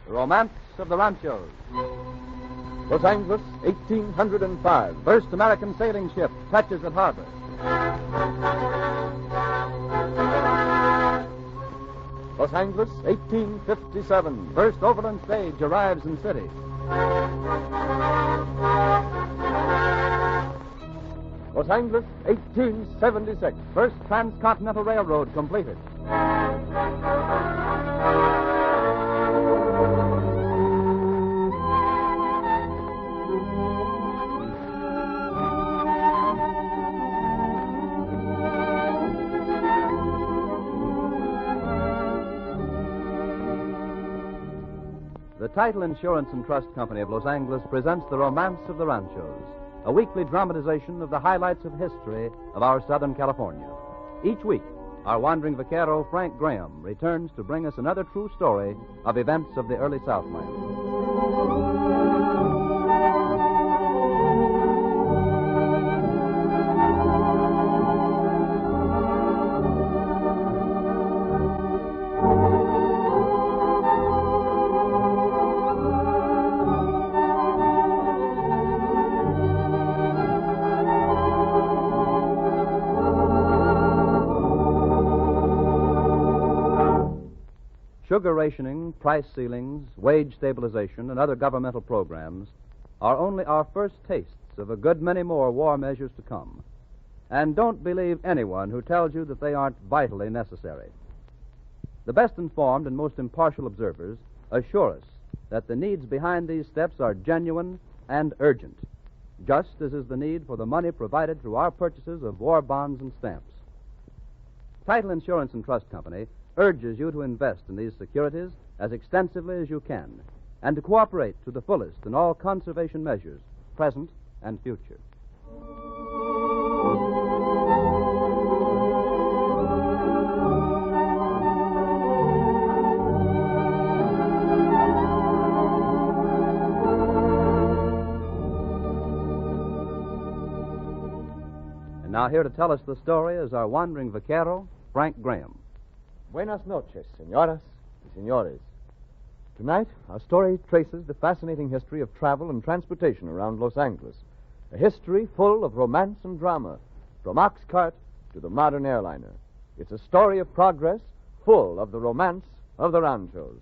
The Romance of the Ranchos. Los Angeles, 1805. First American sailing ship touches at harbor. Los Angeles, 1857. First overland stage arrives in city. Los Angeles, 1876. First transcontinental railroad completed. The Title Insurance and Trust Company of Los Angeles presents The Romance of the Ranchos, a weekly dramatization of the highlights of history of our Southern California. Each week, our wandering vaquero, Frank Graham, returns to bring us another true story of events of the early Southland. Sugar rationing, price ceilings, wage stabilization, and other governmental programs are only our first tastes of a good many more war measures to come. And don't believe anyone who tells you that they aren't vitally necessary. The best informed and most impartial observers assure us that the needs behind these steps are genuine and urgent, just as is the need for the money provided through our purchases of war bonds and stamps. Title Insurance and Trust Company urges you to invest in these securities as extensively as you can and to cooperate to the fullest in all conservation measures, present and future. And now here to tell us the story is our wandering vaquero, Frank Graham. Buenas noches, señoras y señores. Tonight, our story traces the fascinating history of travel and transportation around Los Angeles. A history full of romance and drama, from Oxcart to the modern airliner. It's a story of progress, full of the romance of the Ranchos.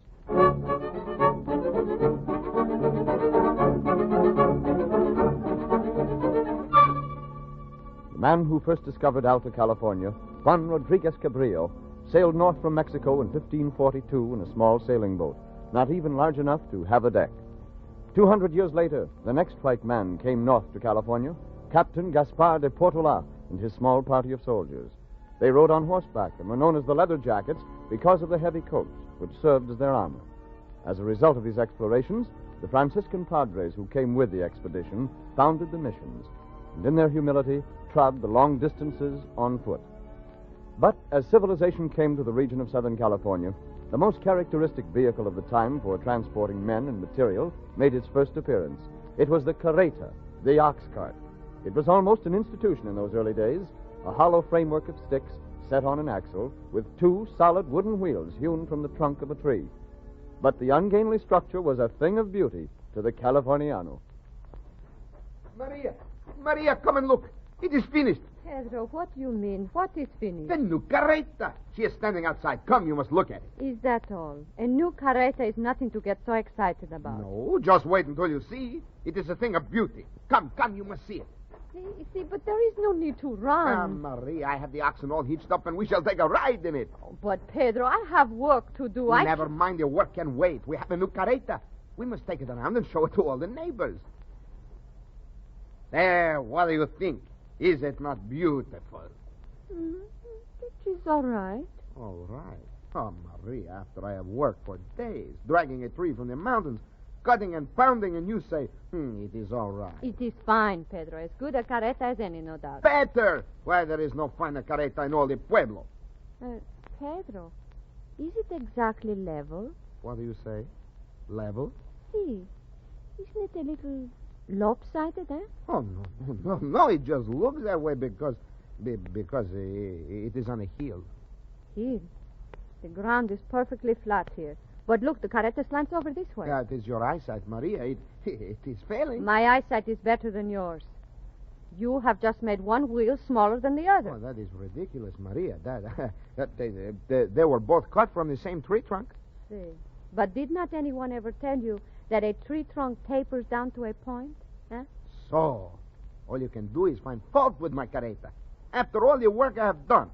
The man who first discovered Alta California, Juan Rodriguez Cabrillo, sailed north from Mexico in 1542 in a small sailing boat, not even large enough to have a deck. 200 years later, the next white man came north to California, Captain Gaspar de Portola and his small party of soldiers. They rode on horseback and were known as the Leather Jackets because of the heavy coats, which served as their armor. As a result of these explorations, the Franciscan padres who came with the expedition founded the missions, and in their humility trod the long distances on foot. But as civilization came to the region of Southern California, the most characteristic vehicle of the time for transporting men and material made its first appearance. It was the carreta, the ox cart. It was almost an institution in those early days, a hollow framework of sticks set on an axle with two solid wooden wheels hewn from the trunk of a tree. But the ungainly structure was a thing of beauty to the Californiano. Maria, come and look. It is finished. Pedro, what do you mean? What is finished? The new carreta. She is standing outside. Come, you must look at it. Is that all? A new carreta is nothing to get so excited about. No, just wait until you see. It is a thing of beauty. Come, you must see it. See, but there is no need to run. Maria, I have the oxen all hitched up, and we shall take a ride in it. Oh, but, Pedro, I have work to do. Never mind, your work can wait. We have a new carreta. We must take it around and show it to all the neighbors. There, what do you think? Is it not beautiful? It is all right. All right. Oh, Maria, after I have worked for days, dragging a tree from the mountains, cutting and pounding, and you say, it is all right. It is fine, Pedro. As good a carreta as any, no doubt. Better! Why, there is no finer carreta in all the pueblo. Pedro, is it exactly level? What do you say? Level? See. Isn't it a little lopsided, eh? Oh, no. It just looks that way because it is on a hill. Hill? The ground is perfectly flat here. But look, the carreta slants over this way. Yeah, it is your eyesight, Maria. It is failing. My eyesight is better than yours. You have just made one wheel smaller than the other. Oh, that is ridiculous, Maria. They were both cut from the same tree trunk. See. But did not anyone ever tell you that a tree trunk tapers down to a point? Huh? So, all you can do is find fault with my carreta. After all the work I have done.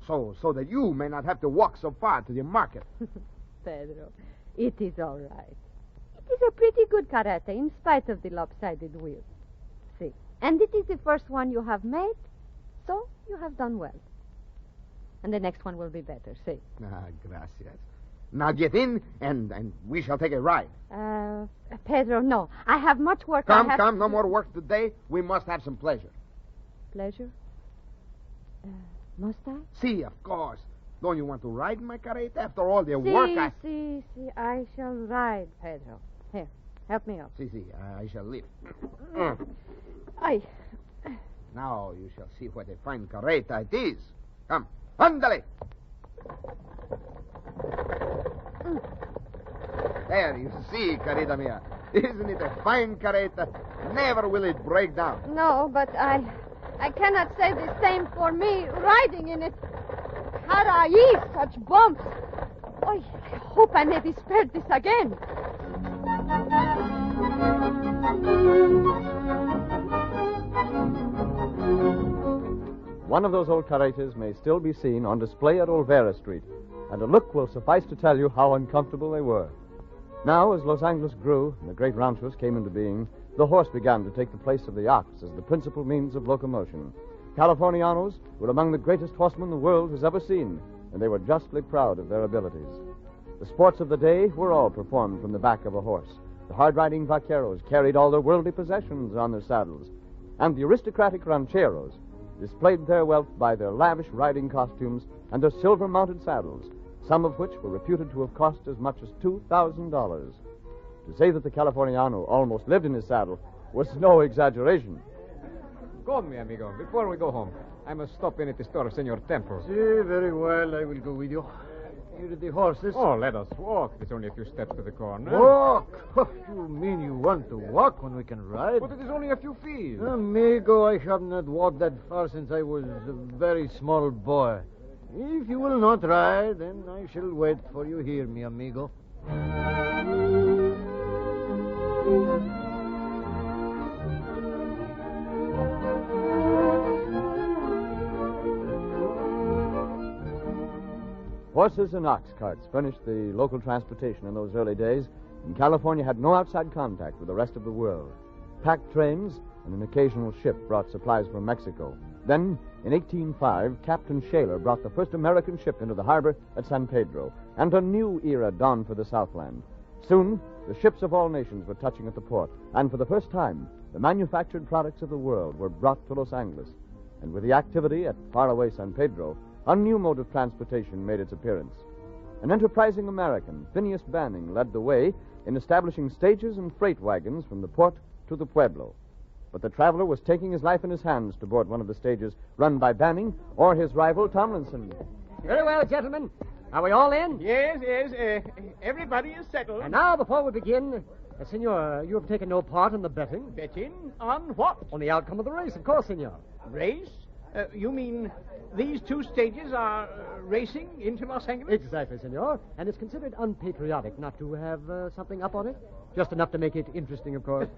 So that you may not have to walk so far to the market. Pedro, it is all right. It is a pretty good carreta in spite of the lopsided wheel. See. And it is the first one you have made, so you have done well. And the next one will be better, see. Gracias. Now get in, and we shall take a ride. Pedro, no. I have much work. Come, no more work today. We must have some pleasure. Pleasure? Must I? See, of course. Don't you want to ride my carreta after all the work I... See, I shall ride, Pedro. Here, help me up. See, I shall lift. Ay. Now you shall see what a fine carreta it is. Come, ándale. There, you see, carita mia. Isn't it a fine carreta? Never will it break down. No, but I cannot say the same for me riding in it. Caray, such bumps. Oh, I hope I may be spared this again. One of those old carretas may still be seen on display at Olvera Street, and a look will suffice to tell you how uncomfortable they were. Now, as Los Angeles grew and the great ranchos came into being, the horse began to take the place of the ox as the principal means of locomotion. Californianos were among the greatest horsemen the world has ever seen, and they were justly proud of their abilities. The sports of the day were all performed from the back of a horse. The hard-riding vaqueros carried all their worldly possessions on their saddles, and the aristocratic rancheros displayed their wealth by their lavish riding costumes and their silver-mounted saddles, some of which were reputed to have cost as much as $2,000. To say that the Californiano almost lived in his saddle was no exaggeration. Go, mi amigo. Before we go home, I must stop in at the store of Senor Temple. See, very well. I will go with you. Here are the horses. Oh, let us walk. There's only a few steps to the corner. Walk? You mean you want to walk when we can ride? But it is only a few feet. Amigo, I have not walked that far since I was a very small boy. If you will not ride, then I shall wait for you here, mi amigo. Horses and ox carts furnished the local transportation in those early days, and California had no outside contact with the rest of the world. Pack trains and an occasional ship brought supplies from Mexico. Then, in 1805, Captain Shaler brought the first American ship into the harbor at San Pedro, and a new era dawned for the Southland. Soon, the ships of all nations were touching at the port, and for the first time, the manufactured products of the world were brought to Los Angeles. And with the activity at faraway San Pedro, a new mode of transportation made its appearance. An enterprising American, Phineas Banning, led the way in establishing stages and freight wagons from the port to the pueblo. But the traveler was taking his life in his hands to board one of the stages run by Banning or his rival Tomlinson. Very well, gentlemen. Are we all in? Yes. Everybody is settled. And now, before we begin, senor, you have taken no part in the betting. Betting? On what? On the outcome of the race, of course, senor. Race? You mean these two stages are racing into Los Angeles? Exactly, senor. And it's considered unpatriotic not to have something up on it. Just enough to make it interesting, of course.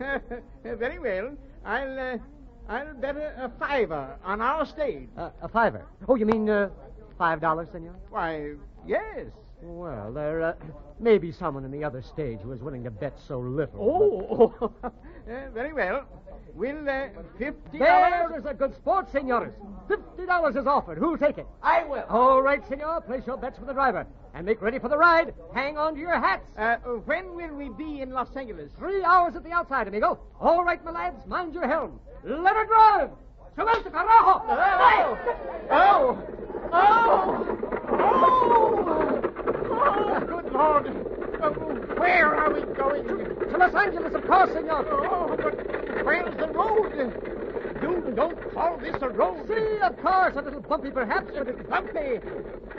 Very well. I'll bet a $5 on our stage. A $5? Oh, you mean $5, senor? Why, yes. Well, there may be someone in the other stage who is willing to bet so little. Oh, very well. Will $50... There is a good sport, senores. $50 is offered. Who'll take it? I will. All right, senor. Place your bets with the driver. And make ready for the ride. Hang on to your hats. When will we be in Los Angeles? 3 hours at the outside, amigo. All right, my lads. Mind your helm. Let her drive. Suelta, carajo! Oh, good Lord. Where are we going? To Los Angeles, of course, senor. Oh, but where's the road? You don't call this a road. See, of course, a little bumpy perhaps, but it's Bumpy!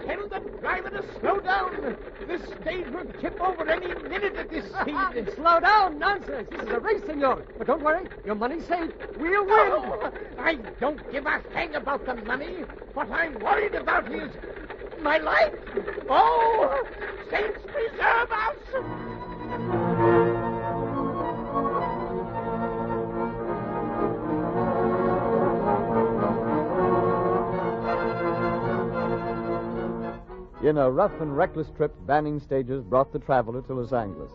Tell the driver to slow down. This stage will tip over any minute at this speed. Slow down, nonsense. This is a race, senor. But don't worry, your money's safe. We'll win. Oh, I don't give a hang about the money. What I'm worried about is my life. Oh, saints preserve us! In a rough and reckless trip, Banning stages brought the traveler to Los Angeles.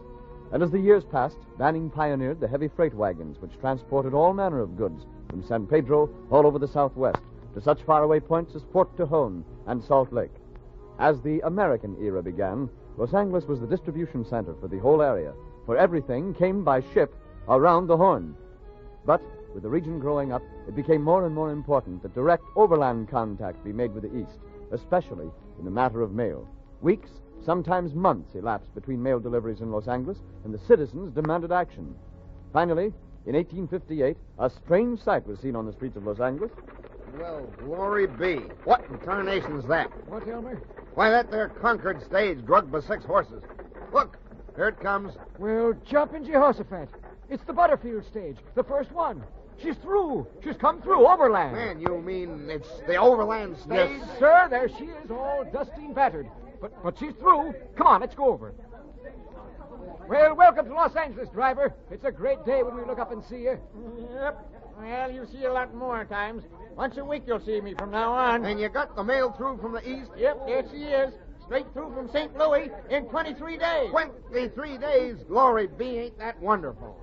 And as the years passed, Banning pioneered the heavy freight wagons which transported all manner of goods from San Pedro all over the Southwest to such faraway points as Fort Tejon and Salt Lake. As the American era began, Los Angeles was the distribution center for the whole area, for everything came by ship around the Horn. But with the region growing up, it became more and more important that direct overland contact be made with the East, especially in the matter of mail. Weeks, sometimes months, elapsed between mail deliveries in Los Angeles, and the citizens demanded action. Finally, in 1858, a strange sight was seen on the streets of Los Angeles. Well, glory be. What in tarnation's that? What, Elmer? Why, that there Concord stage drugged by 6 horses. Look, here it comes. Well, jump in Jehoshaphat. It's the Butterfield stage, the first one. She's through. She's come through, overland. Man, you mean it's the overland stage? Yes, sir. There she is, all dusty and battered. But she's through. Come on, let's go over. Well, welcome to Los Angeles, driver. It's a great day when we look up and see you. Yep. Well, you see a lot more times. Once a week you'll see me from now on. And you got the mail through from the east? Yep, there she is. Straight through from St. Louis in 23 days. 23 days? Glory be, ain't that wonderful?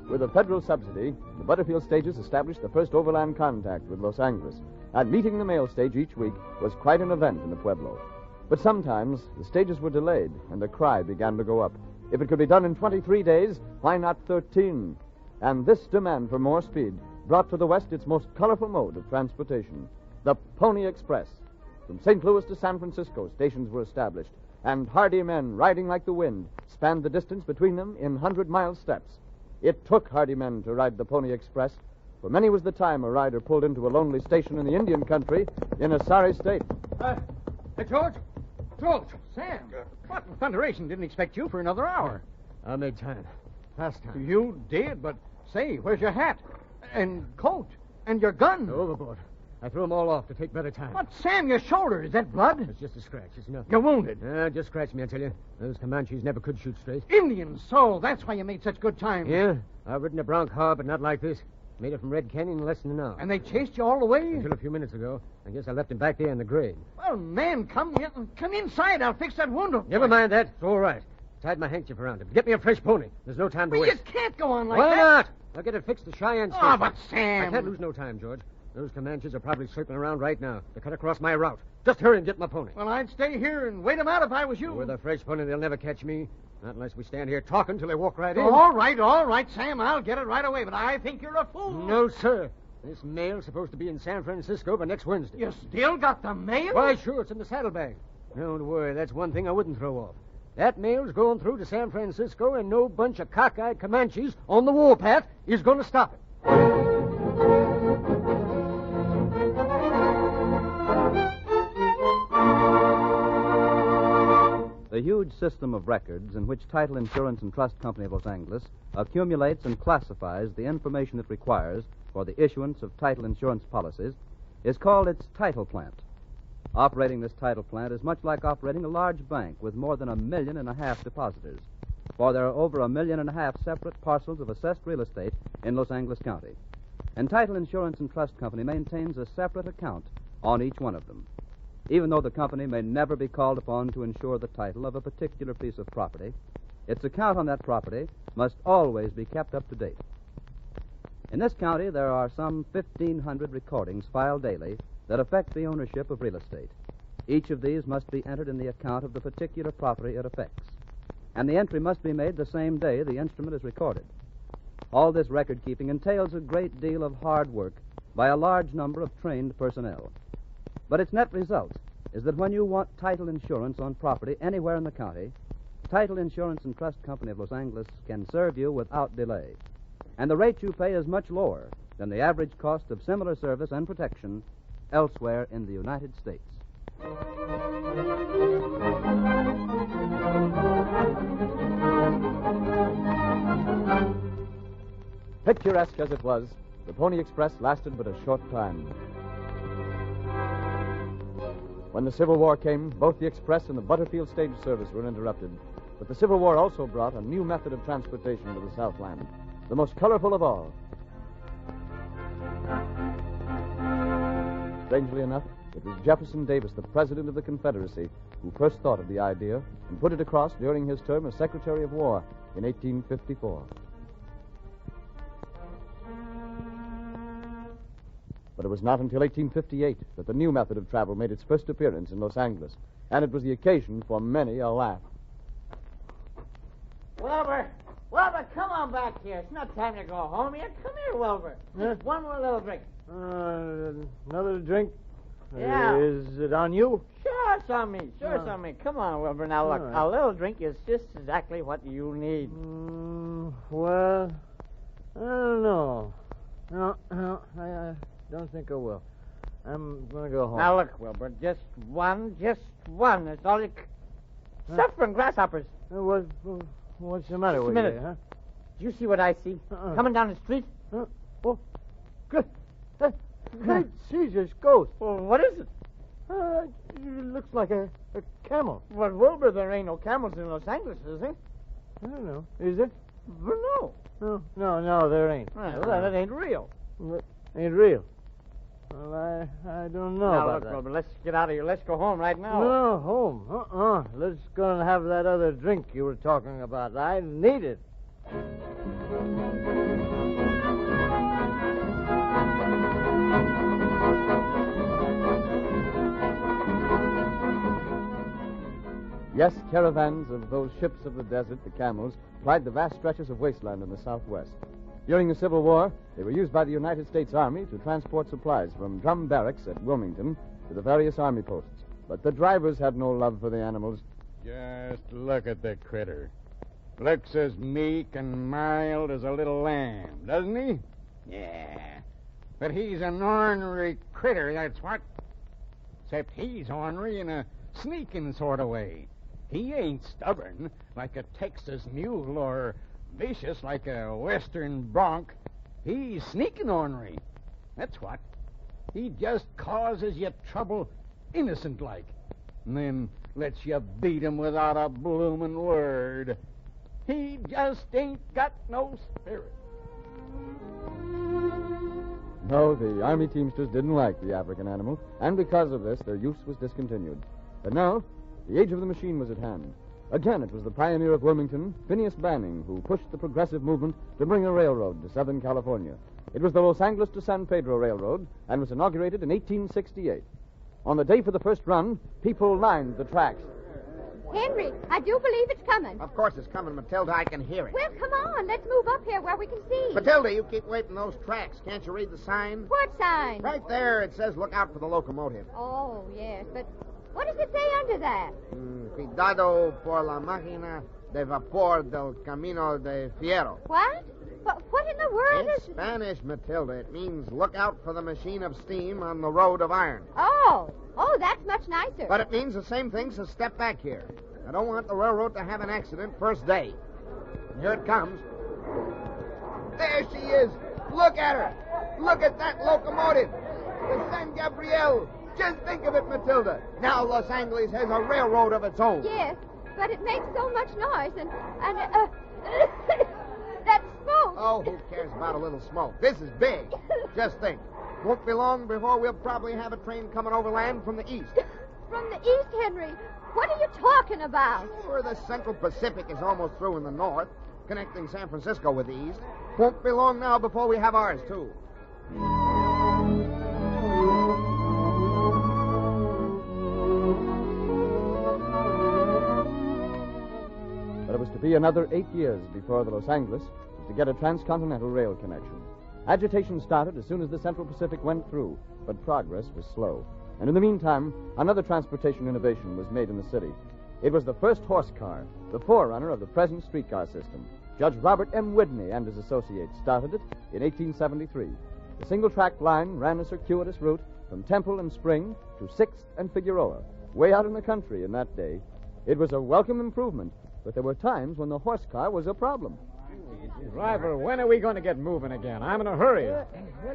With a federal subsidy, the Butterfield stages established the first overland contact with Los Angeles, and meeting the mail stage each week was quite an event in the Pueblo. But sometimes the stages were delayed, and the cry began to go up. If it could be done in 23 days, why not 13? And this demand for more speed brought to the West its most colorful mode of transportation, the Pony Express. From St. Louis to San Francisco, stations were established, and hardy men riding like the wind spanned the distance between them in 100-mile steps. It took hardy men to ride the Pony Express, for many was the time a rider pulled into a lonely station in the Indian country in a sorry state. Hey, George? George! Sam! What in thunderation? Didn't expect you for another hour. I made time. Fast time. You did, but say, where's your hat? And coat? And your gun? Overboard. I threw them all off to take better time. What, Sam, your shoulder? Is that blood? It's just a scratch. It's nothing. You're wounded. Just scratch me, I tell you. Those Comanches never could shoot straight. Indians, so that's why you made such good time. Yeah? I've ridden a bronc car, but not like this. Made it from Red Canyon in less than an hour. And they chased you all the way? Until a few minutes ago. I guess I left him back there in the grade. Well, man, come inside. I'll fix that wound up. Never mind that. It's all right. Tied my handkerchief around it. Get me a fresh pony. There's no time to But you waste. can't go on like Why that. not? I'll get it fixed to Cheyenne Station. Oh, but Sam... I can't lose no time, George. Those Comanches are probably circling around right now. They cut across my route. Just hurry and get my pony. Well, I'd stay here and wait them out if I was you. With a fresh pony, they'll never catch me. Not unless we stand here talking till they walk right in. All right, Sam. I'll get it right away, but I think you're a fool. No, sir. This mail's supposed to be in San Francisco by next Wednesday. You still got the mail? Why, sure, it's in the saddlebag. Don't worry, that's one thing I wouldn't throw off. That mail's going through to San Francisco, and no bunch of cockeyed Comanches on the warpath is going to stop it. The huge system of records in which Title Insurance and Trust Company of Los Angeles accumulates and classifies the information it requires for the issuance of title insurance policies is called its title plant. Operating this title plant is much like operating a large bank with more than 1.5 million depositors, for there are over 1.5 million separate parcels of assessed real estate in Los Angeles County. And Title Insurance and Trust Company maintains a separate account on each one of them. Even though the company may never be called upon to insure the title of a particular piece of property, its account on that property must always be kept up to date. In this county, there are some 1,500 recordings filed daily that affect the ownership of real estate. Each of these must be entered in the account of the particular property it affects, and the entry must be made the same day the instrument is recorded. All this record-keeping entails a great deal of hard work by a large number of trained personnel. But its net result is that when you want title insurance on property anywhere in the county, Title Insurance and Trust Company of Los Angeles can serve you without delay. And the rate you pay is much lower than the average cost of similar service and protection elsewhere in the United States. Picturesque as it was, the Pony Express lasted but a short time. When the Civil War came, both the Express and the Butterfield stage service were interrupted. But the Civil War also brought a new method of transportation to the Southland, the most colorful of all. Strangely enough, it was Jefferson Davis, the President of the Confederacy, who first thought of the idea and put it across during his term as Secretary of War in 1854. But it was not until 1858 that the new method of travel made its first appearance in Los Angeles, and it was the occasion for many a laugh. Wilbur, come on back here. It's not time to go home yet. Come here, Wilbur. Just one more little drink. Another drink? Yeah. Is it on you? Sure, it's on me. It's on me. Come on, Wilbur. Now, look, All right. a little drink is just exactly what you need. Well, I don't know. No, I don't think I will. I'm going to go home. Now, look, Wilbur, just one. That's all you... Suffering grasshoppers. What's the matter with minute. you, huh? Do you see what I see? Coming down the street? Oh, good. Great Caesar's ghost. Well, what is it? It looks like a camel. Well, Wilbur, there ain't no camels in Los Angeles, is there? I don't know. Is it? Well, no. No, there ain't. Well, that ain't real. Ain't real. Well, I don't know Now, about look, that. Wilbur, let's get out of here. Let's go home right now. No, home. Let's go and have that other drink you were talking about. I need it. Yes, caravans of those ships of the desert, the camels, plied the vast stretches of wasteland in the Southwest. During the Civil War, they were used by the United States Army to transport supplies from drum barracks at Wilmington to the various army posts. But the drivers had no love for the animals. Just look at the critter. Looks as meek and mild as a little lamb, doesn't he? Yeah. But he's an ornery critter, that's what. Except he's ornery in a sneaking sort of way. He ain't stubborn like a Texas mule or vicious like a western bronc. He's sneaking ornery. That's what. He just causes you trouble innocent-like, and then lets you beat him without a bloomin' word. He just ain't got no spirit. No, the army teamsters didn't like the African animal, and because of this, their use was discontinued. But now, the age of the machine was at hand. Again, it was the pioneer of Wilmington, Phineas Banning, who pushed the progressive movement to bring a railroad to Southern California. It was the Los Angeles to San Pedro Railroad and was inaugurated in 1868. On the day for the first run, people lined the tracks. Henry, I do believe it's coming. Of course it's coming, Matilda. I can hear it. Well, come on. Let's move up here where we can see. Matilda, you keep waiting those tracks. Can't you read the sign? What sign? Right there, it says look out for the locomotive. Oh, yes, but what does it say under that? Cuidado por la máquina de vapor del camino de fierro. What? What in the world It's is... Spanish, Matilda. It means look out for the machine of steam on the road of iron. Oh, that's much nicer. But it means the same thing, so step back here. I don't want the railroad to have an accident first day. Here it comes. There she is. Look at her. Look at that locomotive. The San Gabriel. Just think of it, Matilda. Now Los Angeles has a railroad of its own. Yes, but it makes so much noise and that smoke. Oh, who cares about a little smoke? This is big. Just think. Won't be long before we'll probably have a train coming overland from the east. From the east, Henry? What are you talking about? Sure, the Central Pacific is almost through in the north, connecting San Francisco with the east. Won't be long now before we have ours, too. But it was to be another 8 years before the Los Angeles was to get a transcontinental rail connection. Agitation started as soon as the Central Pacific went through, but progress was slow. And in the meantime, another transportation innovation was made in the city. It was the first horse car, the forerunner of the present streetcar system. Judge Robert M. Whitney and his associates started it in 1873. The single-track line ran a circuitous route from Temple and Spring to 6th and Figueroa, way out in the country in that day. It was a welcome improvement, but there were times when the horse car was a problem. Driver, when are we going to get moving again? I'm in a hurry. Well,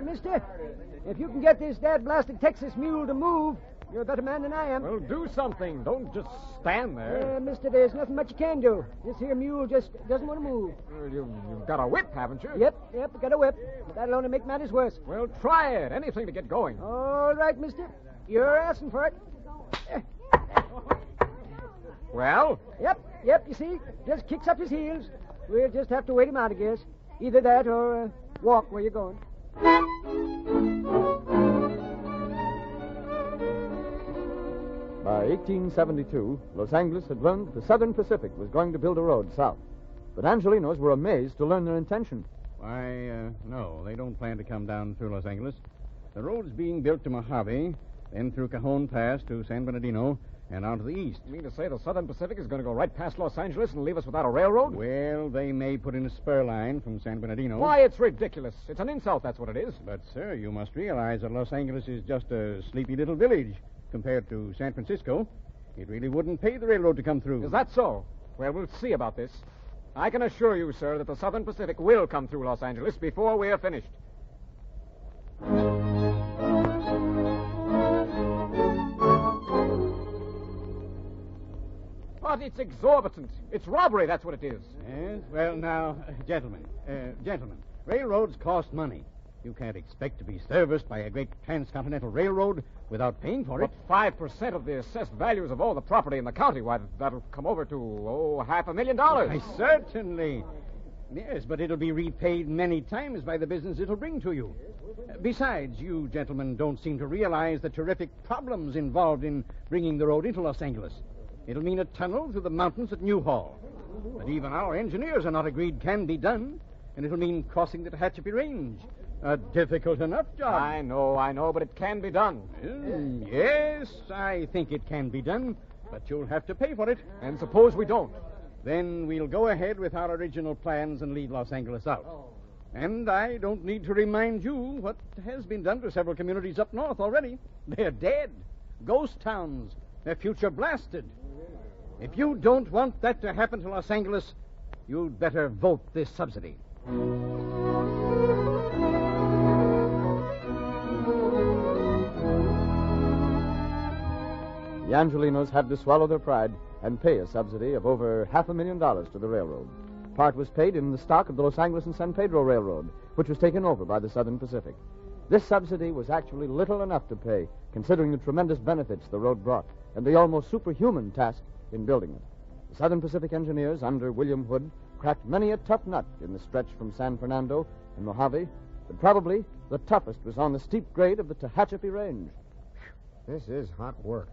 mister, if you can get this dad-blasted Texas mule to move, you're a better man than I am. Well, do something. Don't just stand there. Mister, there's nothing much you can do. This here mule just doesn't want to move. Well, you've got a whip, haven't you? Yep, got a whip. But that'll only make matters worse. Well, try it. Anything to get going. All right, mister. You're asking for it. Well? Yep, you see, just kicks up his heels. We'll just have to wait him out, I guess. Either that or walk where you're going. By 1872, Los Angeles had learned that the Southern Pacific was going to build a road south. But Angelinos were amazed to learn their intention. Why, no, they don't plan to come down through Los Angeles. The road's being built to Mojave, then through Cajon Pass to San Bernardino, and on to the east. You mean to say the Southern Pacific is going to go right past Los Angeles and leave us without a railroad? Well, they may put in a spur line from San Bernardino. Why, it's ridiculous. It's an insult, that's what it is. But, sir, you must realize that Los Angeles is just a sleepy little village compared to San Francisco. It really wouldn't pay the railroad to come through. Is that so? Well, we'll see about this. I can assure you, sir, that the Southern Pacific will come through Los Angeles before we are finished. But it's exorbitant. It's robbery, that's what it is. Yes, well, now, gentlemen, railroads cost money. You can't expect to be serviced by a great transcontinental railroad without paying for it. But 5% of the assessed values of all the property in the county, why, that'll come over to, $500,000. Why, certainly. Yes, but it'll be repaid many times by the business it'll bring to you. Besides, you gentlemen don't seem to realize the terrific problems involved in bringing the road into Los Angeles. It'll mean a tunnel through the mountains at Newhall. But even our engineers are not agreed can be done. And it'll mean crossing the Tehachapi Range. A difficult enough job. I know, but it can be done. Yes, I think it can be done. But you'll have to pay for it. And suppose we don't? Then we'll go ahead with our original plans and leave Los Angeles out. And I don't need to remind you what has been done to several communities up north already. They're dead. Ghost towns. Their future blasted. If you don't want that to happen to Los Angeles, you'd better vote this subsidy. The Angelinos had to swallow their pride and pay a subsidy of over $500,000 to the railroad. Part was paid in the stock of the Los Angeles and San Pedro Railroad, which was taken over by the Southern Pacific. This subsidy was actually little enough to pay, considering the tremendous benefits the road brought and the almost superhuman task in building it. The Southern Pacific engineers, under William Hood, cracked many a tough nut in the stretch from San Fernando and Mojave, but probably the toughest was on the steep grade of the Tehachapi Range. This is hot work.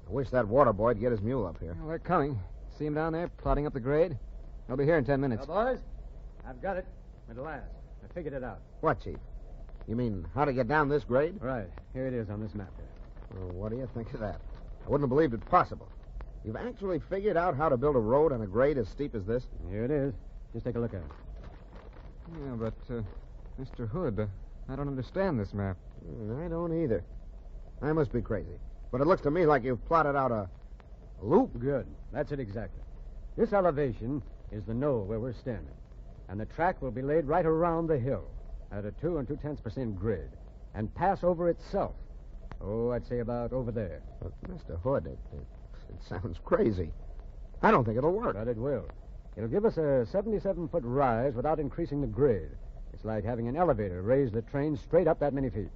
I wish that water boy'd get his mule up here. Well, they're coming. See him down there, plotting up the grade? They'll be here in 10 minutes. Now, boys, I've got it. At last. I figured it out. What, Chief? You mean how to get down this grade? Right. Here it is on this map here. Well, what do you think of that? I wouldn't have believed it possible. You've actually figured out how to build a road on a grade as steep as this? Here it is. Just take a look at it. Yeah, but, Mr. Hood, I don't understand this map. I don't either. I must be crazy. But it looks to me like you've plotted out a loop. Good. That's it exactly. This elevation is the knoll where we're standing. And the track will be laid right around the hill at a 2 2/10% grid and pass over itself. Oh, I'd say about over there. But, Mr. Hood, it sounds crazy. I don't think it'll work. But it will. It'll give us a 77-foot rise without increasing the grade. It's like having an elevator raise the train straight up that many feet.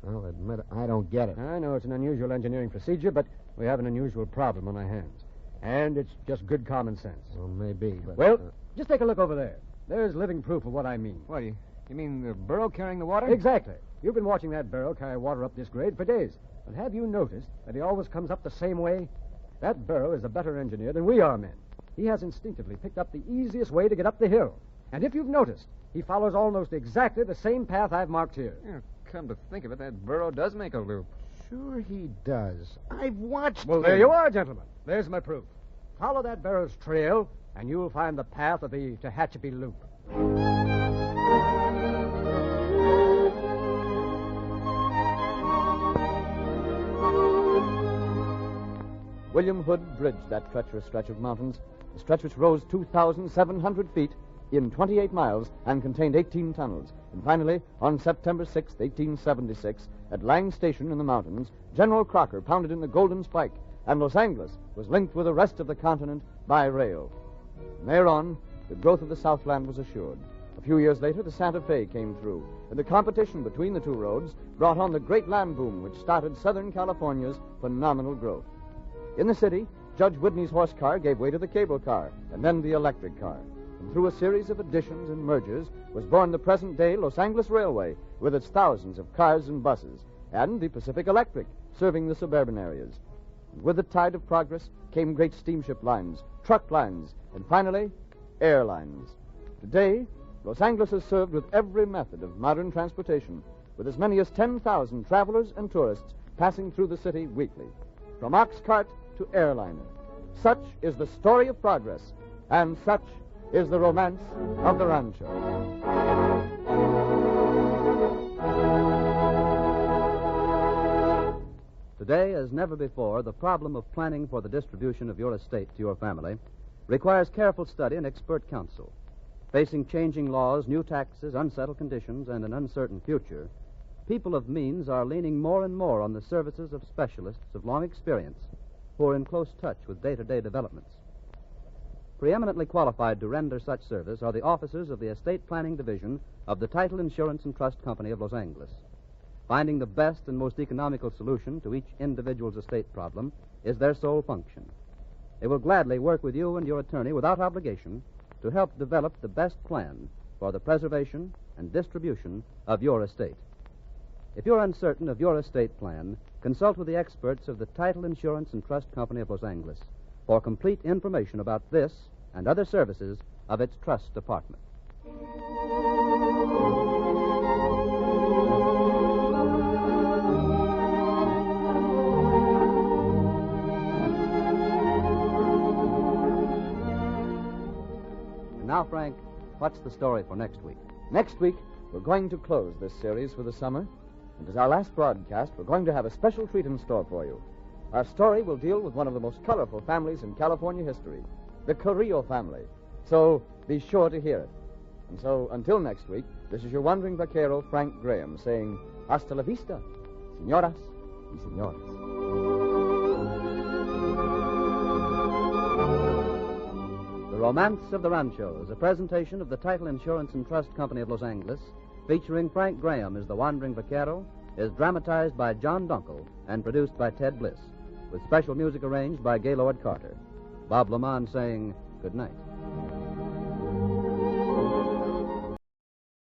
I'll admit I don't get it. I know it's an unusual engineering procedure, but we have an unusual problem on our hands. And it's just good common sense. Well, maybe, but... Well, just take a look over there. There's living proof of what I mean. What, you mean the burro carrying the water? Exactly. You've been watching that barrel carry water up this grade for days. But have you noticed that he always comes up the same way? That barrel is a better engineer than we are men. He has instinctively picked up the easiest way to get up the hill. And if you've noticed, he follows almost exactly the same path I've marked here. Yeah, come to think of it, that burro does make a loop. Sure he does. I've watched Well, him. there you are, gentlemen. There's my proof. Follow that barrel's trail, and you'll find the path of the Tehachapi Loop. William Hood bridged that treacherous stretch of mountains, a stretch which rose 2,700 feet in 28 miles and contained 18 tunnels. And finally, on September 6, 1876, at Lang Station in the mountains, General Crocker pounded in the Golden Spike, and Los Angeles was linked with the rest of the continent by rail. From there on, the growth of the Southland was assured. A few years later, the Santa Fe came through, and the competition between the two roads brought on the great land boom which started Southern California's phenomenal growth. In the city, Judge Whitney's horse car gave way to the cable car, and then the electric car. And through a series of additions and mergers was born the present-day Los Angeles Railway, with its thousands of cars and buses, and the Pacific Electric, serving the suburban areas. And with the tide of progress came great steamship lines, truck lines, and finally, airlines. Today, Los Angeles is served with every method of modern transportation, with as many as 10,000 travelers and tourists passing through the city weekly. From Oxcart to Airliner. Such is the story of progress, and such is the romance of the Rancho. Today, as never before, the problem of planning for the distribution of your estate to your family requires careful study and expert counsel. Facing changing laws, new taxes, unsettled conditions, and an uncertain future, people of means are leaning more and more on the services of specialists of long experience who are in close touch with day-to-day developments. Preeminently qualified to render such service are the officers of the Estate Planning Division of the Title Insurance and Trust Company of Los Angeles. Finding the best and most economical solution to each individual's estate problem is their sole function. They will gladly work with you and your attorney without obligation to help develop the best plan for the preservation and distribution of your estate. If you're uncertain of your estate plan, consult with the experts of the Title Insurance and Trust Company of Los Angeles for complete information about this and other services of its trust department. And now, Frank, what's the story for next week? Next week, we're going to close this series for the summer. And as our last broadcast, we're going to have a special treat in store for you. Our story will deal with one of the most colorful families in California history, the Carrillo family. So be sure to hear it. And so, until next week, this is your wandering vaquero, Frank Graham, saying, hasta la vista, señoras y señores. The Romance of the Ranchos, a presentation of the Title Insurance and Trust Company of Los Angeles, featuring Frank Graham as the wandering vaquero, is dramatized by John Dunkel and produced by Ted Bliss, with special music arranged by Gaylord Carter. Bob Lamont saying good night.